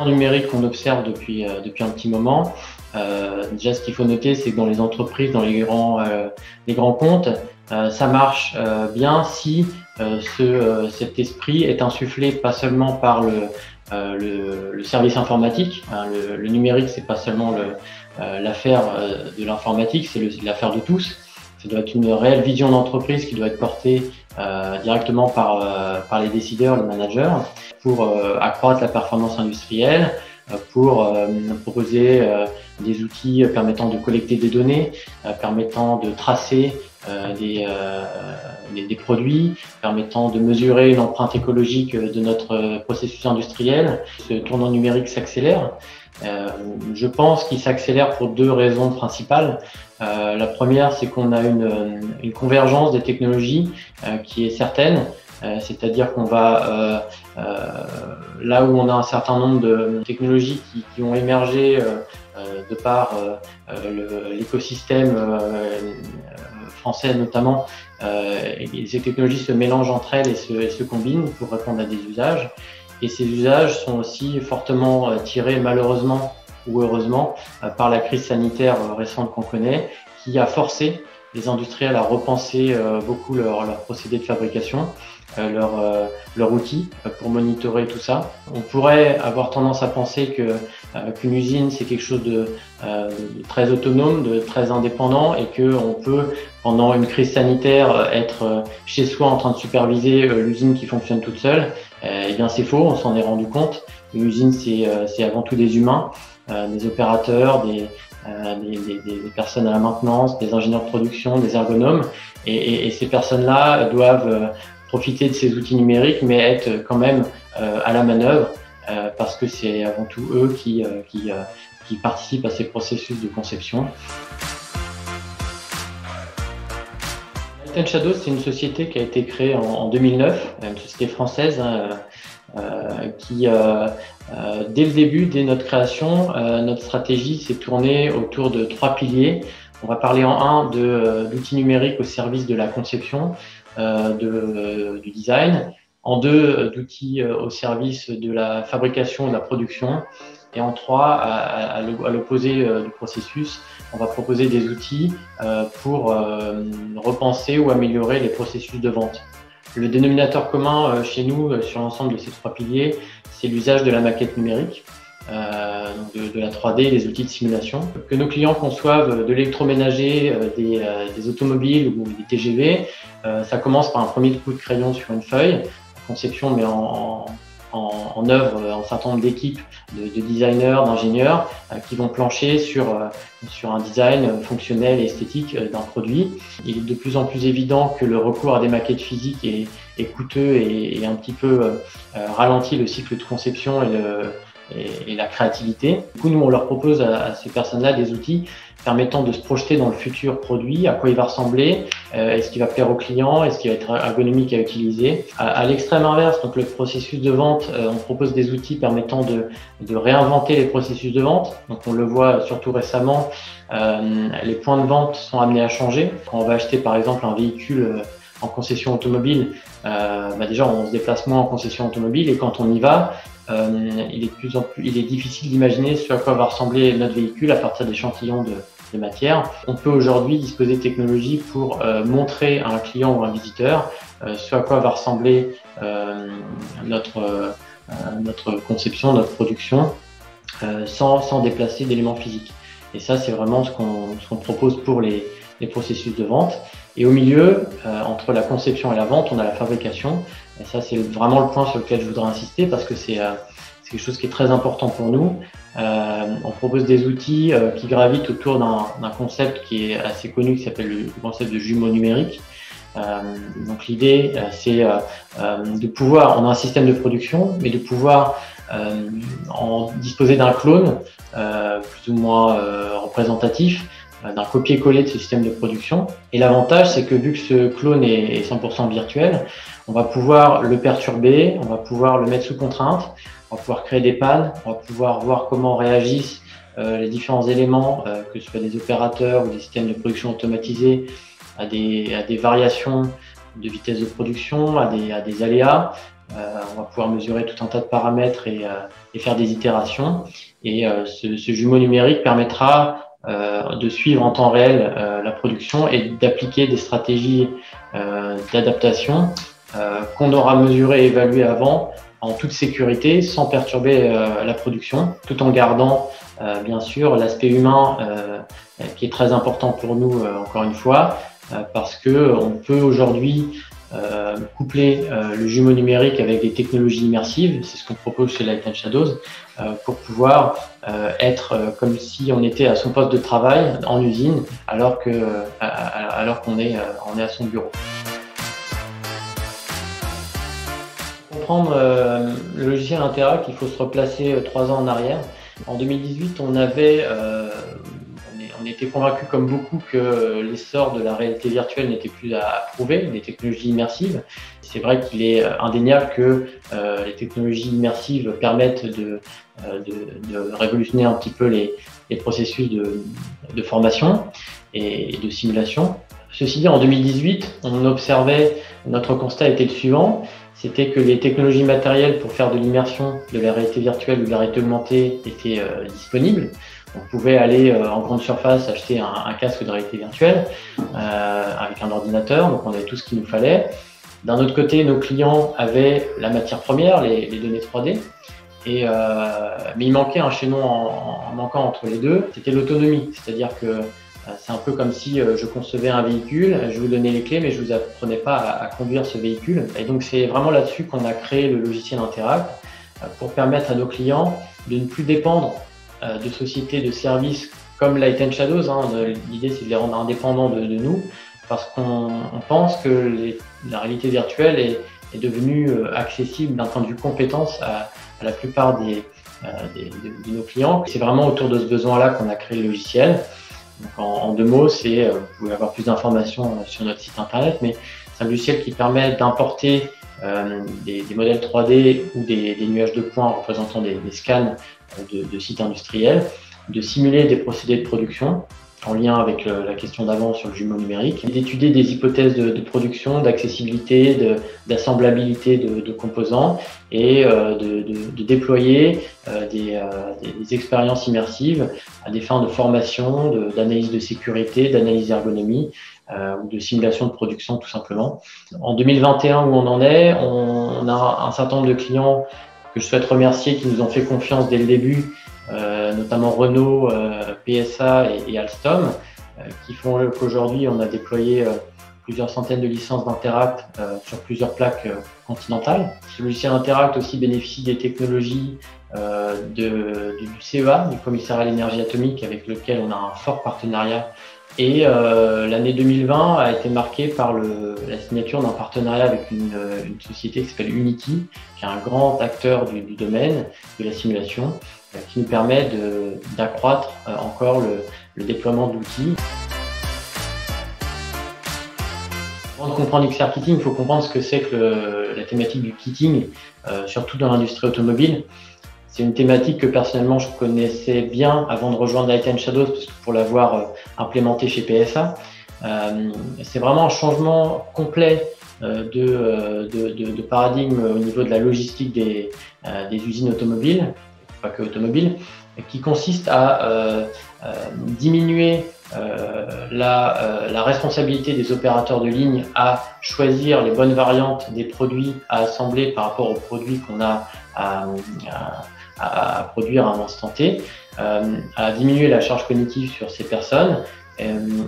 En numérique qu'on observe depuis un petit moment, déjà ce qu'il faut noter, c'est que dans les entreprises, dans les grands comptes, ça marche bien si cet esprit est insufflé pas seulement par le service informatique. Le numérique, c'est pas seulement l'affaire de l'informatique, c'est l'affaire de tous. Ça doit être une réelle vision d'entreprise qui doit être portée directement par les décideurs, les managers, pour accroître la performance industrielle, pour proposer des outils permettant de collecter des données, permettant de tracer des produits, permettant de mesurer une empreinte écologique de notre processus industriel. Ce tournant numérique s'accélère. Je pense qu'il s'accélère pour deux raisons principales. La première, c'est qu'on a une convergence des technologies qui est certaine. C'est-à-dire qu'on va là où on a un certain nombre de technologies qui ont émergé de par l'écosystème français notamment, et ces technologies se mélangent entre elles et se combinent pour répondre à des usages. Et ces usages sont aussi fortement tirés, malheureusement ou heureusement, par la crise sanitaire récente qu'on connaît, qui a forcé les industriels à repenser beaucoup leurs procédés de fabrication, leurs outils pour monitorer tout ça. On pourrait avoir tendance à penser qu'une usine, c'est quelque chose de très autonome, de très indépendant, et qu'on peut, pendant une crise sanitaire, être chez soi en train de superviser l'usine qui fonctionne toute seule. Eh bien, c'est faux, on s'en est rendu compte. Une usine, c'est avant tout des humains, des opérateurs, des personnes à la maintenance, des ingénieurs de production, des ergonomes, et ces personnes-là doivent profiter de ces outils numériques, mais être quand même à la manœuvre, parce que c'est avant tout eux qui participent à ces processus de conception. Light & Shadow, c'est une société qui a été créée en 2009, une société française, qui, dès le début, dès notre création, notre stratégie s'est tournée autour de trois piliers. On va parler en un d'outils numériques au service de la conception, du design, en deux d'outils au service de la fabrication et de la production, et en trois, à l'opposé du processus, on va proposer des outils pour repenser ou améliorer les processus de vente. Le dénominateur commun chez nous sur l'ensemble de ces trois piliers, c'est l'usage de la maquette numérique, de la 3D, des outils de simulation. Que nos clients conçoivent de l'électroménager, des automobiles ou des TGV, ça commence par un premier coup de crayon sur une feuille. La conception met en œuvre un certain nombre d'équipes de designers, d'ingénieurs qui vont plancher sur un design fonctionnel et esthétique d'un produit. Il est de plus en plus évident que le recours à des maquettes physiques est coûteux et un petit peu ralentit le cycle de conception et la créativité. Du coup, nous, on leur propose à ces personnes-là des outils permettant de se projeter dans le futur produit, à quoi il va ressembler, est-ce qu'il va plaire au client, est-ce qu'il va être ergonomique à utiliser. À l'extrême inverse, donc le processus de vente, on propose des outils permettant de réinventer les processus de vente. Donc on le voit surtout récemment, les points de vente sont amenés à changer. Quand on va acheter par exemple un véhicule en concession automobile, déjà on se déplace moins en concession automobile, et quand on y va, il est difficile d'imaginer ce à quoi va ressembler notre véhicule à partir d'échantillons de matière. On peut aujourd'hui disposer de technologies pour montrer à un client ou à un visiteur ce à quoi va ressembler notre conception, notre production, sans déplacer d'éléments physiques. Et ça, c'est vraiment ce qu'on propose pour les processus de vente. Et au milieu, entre la conception et la vente, on a la fabrication. Et ça, c'est vraiment le point sur lequel je voudrais insister, parce que c'est quelque chose qui est très important pour nous. On propose des outils qui gravitent autour d'un concept qui est assez connu, qui s'appelle le concept de jumeau numérique. Donc l'idée, c'est de pouvoir, on a un système de production, mais de pouvoir en disposer d'un clone plus ou moins représentatif, d'un copier-coller de ce système de production. Et l'avantage, c'est que vu que ce clone est 100% virtuel, on va pouvoir le perturber, on va pouvoir le mettre sous contrainte, on va pouvoir créer des pannes, on va pouvoir voir comment réagissent les différents éléments, que ce soit des opérateurs ou des systèmes de production automatisés, à des variations de vitesse de production, à des aléas. On va pouvoir mesurer tout un tas de paramètres et faire des itérations. Et ce jumeau numérique permettra de suivre en temps réel la production et d'appliquer des stratégies d'adaptation qu'on aura mesurées et évaluées avant en toute sécurité, sans perturber la production, tout en gardant bien sûr l'aspect humain qui est très important pour nous, encore une fois, parce que on peut aujourd'hui coupler le jumeau numérique avec des technologies immersives, c'est ce qu'on propose chez Light & Shadows, pour pouvoir être comme si on était à son poste de travail en usine, alors qu'on est à son bureau. Pour comprendre le logiciel Interact, il faut se replacer 3 ans en arrière. En 2018, on était convaincus comme beaucoup que l'essor de la réalité virtuelle n'était plus à prouver, des technologies immersives. C'est vrai qu'il est indéniable que les technologies immersives permettent de révolutionner un petit peu les processus de formation et de simulation. Ceci dit, en 2018, on observait, notre constat était le suivant, c'était que les technologies matérielles pour faire de l'immersion, de la réalité virtuelle ou de la réalité augmentée étaient disponibles. On pouvait aller en grande surface acheter un casque de réalité virtuelle avec un ordinateur, donc on avait tout ce qu'il nous fallait. D'un autre côté, nos clients avaient la matière première, les données 3D, mais il manquait un chaînon en manquant entre les deux, c'était l'autonomie, c'est-à-dire que c'est un peu comme si je concevais un véhicule, je vous donnais les clés, mais je vous apprenais pas à conduire ce véhicule. Et donc c'est vraiment là-dessus qu'on a créé le logiciel Interact pour permettre à nos clients de ne plus dépendre de sociétés de services comme Light & Shadows. L'idée c'est de les rendre indépendants de nous, parce qu'on pense que la réalité virtuelle est devenue accessible d'un point de vue compétence à la plupart de nos clients. C'est vraiment autour de ce besoin-là qu'on a créé le logiciel. Donc en 2 mots, vous pouvez avoir plus d'informations sur notre site internet, mais c'est un logiciel qui permet d'importer des modèles 3D ou des nuages de points représentant des scans de sites industriels, de simuler des procédés de production en lien avec la question d'avant sur le jumeau numérique, et d'étudier des hypothèses de production, d'accessibilité, d'assemblabilité de composants, et de déployer des expériences immersives à des fins de formation, d'analyse de sécurité, d'analyse d'ergonomie ou de simulation de production tout simplement. En 2021, où on en est, on a un certain nombre de clients que je souhaite remercier qui nous ont fait confiance dès le début, notamment Renault, PSA et Alstom, qui font qu'aujourd'hui on a déployé plusieurs centaines de licences d'Interact sur plusieurs plaques continentales. Ce logiciel Interact aussi bénéficie des technologies du CEA, du Commissariat à l'énergie atomique, avec lequel on a un fort partenariat. Et l'année 2020 a été marquée par la signature d'un partenariat avec une société qui s'appelle Unity, qui est un grand acteur du domaine de la simulation, qui nous permet d'accroître encore le déploiement d'outils. Avant de comprendre XR Kitting, il faut comprendre ce que c'est que la thématique du kitting, surtout dans l'industrie automobile. C'est une thématique que personnellement je connaissais bien avant de rejoindre Light & Shadows, parce que pour l'avoir implémenté chez PSA. C'est vraiment un changement complet de paradigme au niveau de la logistique des usines automobiles, pas que automobiles, qui consiste à diminuer la responsabilité des opérateurs de ligne à choisir les bonnes variantes des produits à assembler par rapport aux produits qu'on a à produire à un instant T, à diminuer la charge cognitive sur ces personnes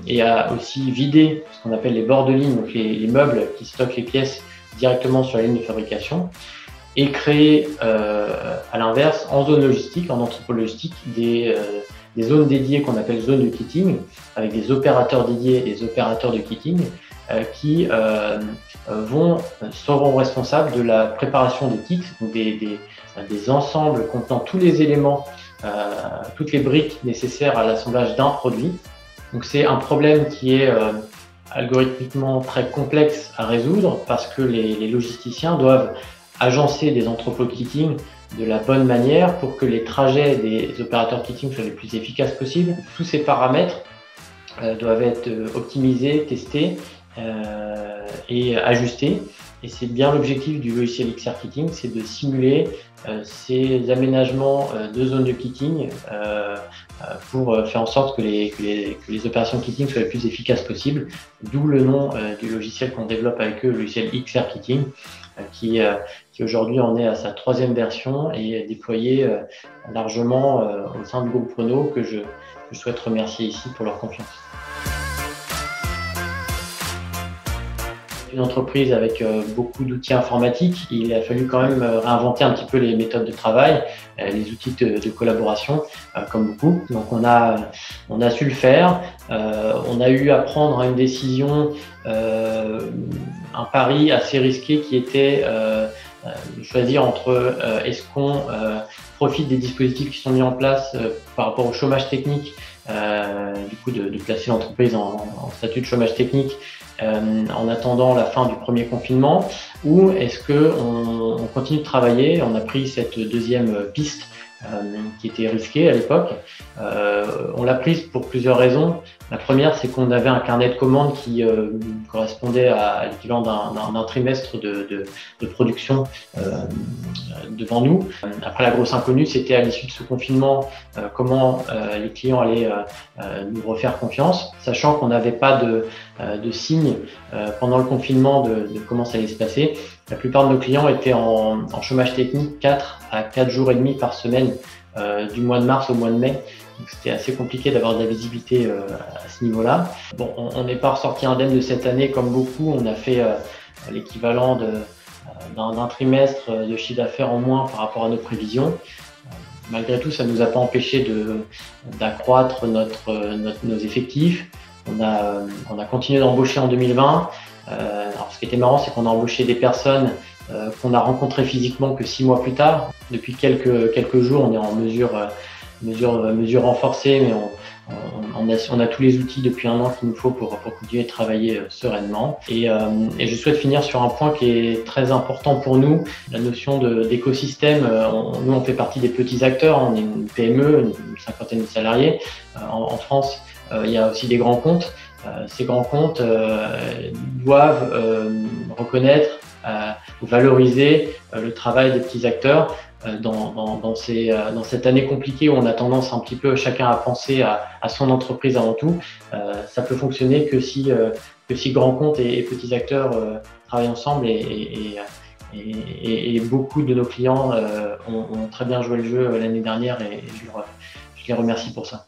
et à aussi vider ce qu'on appelle les bords de ligne, donc les meubles qui stockent les pièces directement sur la ligne de fabrication, et créer à l'inverse en zone logistique, en anthropologistique, des zones dédiées qu'on appelle zones de kitting, avec des opérateurs dédiés et des opérateurs de kitting qui seront responsables de la préparation des kits, donc des ensembles contenant tous les éléments, toutes les briques nécessaires à l'assemblage d'un produit. Donc c'est un problème qui est algorithmiquement très complexe à résoudre, parce que les logisticiens doivent agencer des entrepôts de kitting de la bonne manière pour que les trajets des opérateurs kitting soient les plus efficaces possibles. Tous ces paramètres doivent être optimisés, testés et ajustés. Et c'est bien l'objectif du logiciel XR Kitting, c'est de simuler ces aménagements de zones de kitting pour faire en sorte que les opérations de kitting soient les plus efficaces possibles. D'où le nom du logiciel qu'on développe avec eux, le logiciel XR Kitting, qui aujourd'hui en est à sa 3e version et est déployé largement au sein du groupe Renault, que je souhaite remercier ici pour leur confiance. Une entreprise avec beaucoup d'outils informatiques, il a fallu quand même réinventer un petit peu les méthodes de travail, les outils de collaboration, comme beaucoup. Donc on a su le faire. On a eu à prendre une décision, un pari assez risqué qui était de choisir entre est-ce qu'on profite des dispositifs qui sont mis en place par rapport au chômage technique, du coup de placer l'entreprise en statut de chômage technique en attendant la fin du premier confinement, ou est-ce qu'on continue de travailler? On a pris cette 2e piste qui était risquée à l'époque. On l'a prise pour plusieurs raisons. La première, c'est qu'on avait un carnet de commandes qui correspondait à l'équivalent d'un trimestre de production devant nous. Après, la grosse inconnue, c'était à l'issue de ce confinement comment les clients allaient nous refaire confiance, sachant qu'on n'avait pas de signes pendant le confinement de comment ça allait se passer. La plupart de nos clients étaient en chômage technique 4 à 4 jours et demi par semaine, du mois de mars au mois de mai. Donc c'était assez compliqué d'avoir de la visibilité à ce niveau-là. Bon, on n'est pas ressorti indemne de cette année comme beaucoup. On a fait l'équivalent d'un trimestre de chiffre d'affaires en moins par rapport à nos prévisions. Malgré tout, ça ne nous a pas empêché d'accroître nos effectifs. On a continué d'embaucher en 2020. Alors, ce qui était marrant, c'est qu'on a embauché des personnes qu'on a rencontrées physiquement que 6 mois plus tard. Depuis quelques jours, on est en mesure renforcée, mais on a tous les outils depuis 1 an qu'il nous faut pour continuer de travailler sereinement. Et je souhaite finir sur un point qui est très important pour nous, la notion d'écosystème. Nous, on fait partie des petits acteurs, on est une PME, une 50aine de salariés. En France, il y a aussi des grands comptes. Ces grands comptes doivent reconnaître ou valoriser le travail des petits acteurs dans cette année compliquée où on a tendance un petit peu chacun à penser à son entreprise avant tout. Ça peut fonctionner que si grands comptes et petits acteurs travaillent ensemble, et beaucoup de nos clients ont très bien joué le jeu l'année dernière, et je les remercie pour ça.